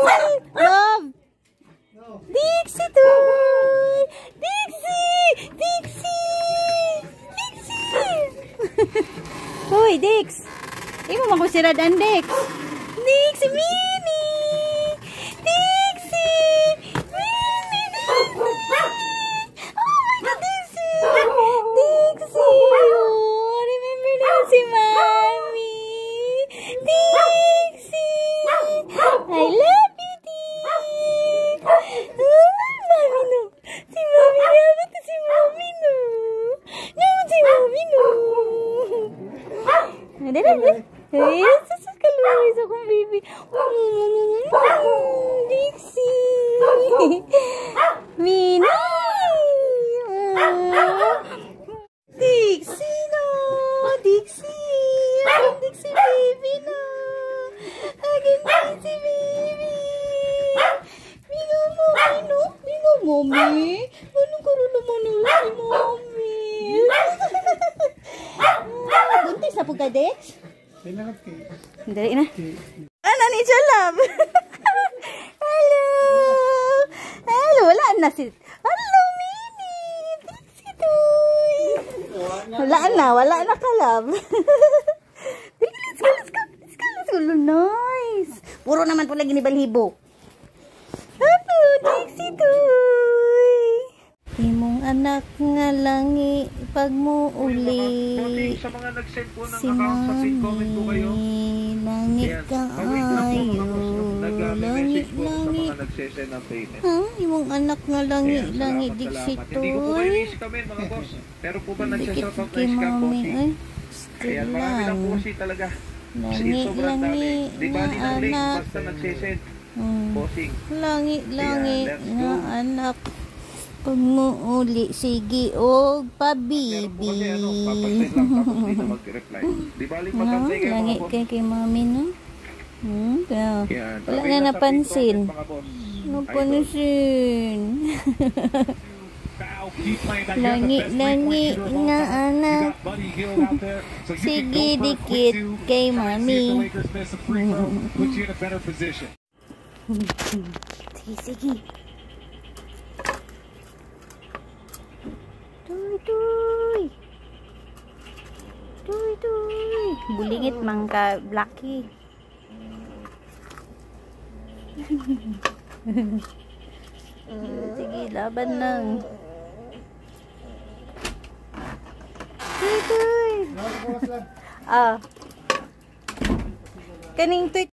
Love! Dixie toy! Dixie! Dixie! Dixie! Hoy, Dix! Imo man ko si Radan, Dix! Dixie Minnie! Dixie! Minnie! Oh my God, Dixie! Dixie! Oh, remember na si Mommy! Dixie! I love you, Dix! Oh, Mommy no! Si Mommy naman to si Mommy no! Naman si Mommy no! Ay, sasakalawis akong baby. Dixie! Minnie! Dixie no! Dixie! Dixie baby no! Again Dixie baby! Mino mommy no? Mino mommy? Anong karoon naman si mommy? Buntis na po ka, Dex? Dali na. Ano ni Jalab? Hello! Hello! Wala na si... Hello, Minnie! Dixie toy! Wala na ka, love. Let's go, let's go! Let's go, let's go! Nice! Puro naman po lagi ni Balhibo. Hello, Dixie toy! Imong anak nga langi pag mo uli sa mga nag-send po ng si account sa pin comment po kayo. Langit ka ayo langit langit mga nagsesend ng payment. Imong anak nga langi langi Dixie toy. Hindi ko po i-wish kami mga boss. Pero po ba nagsashout out na scam po? Kaya marami lang po si talaga. Langit langit nga anak basta nagsesend. Bossing. Langit langit nga anak pag mo uli, sige, og pabibi. Langit kay mami, no? Wala na napansin. Napansin. Langit nga anak. Sige, dikit kay mami. Sige. Tuy. Bulingit mang ka Blacky. Sige, laban lang. Tuy. Kaning tweet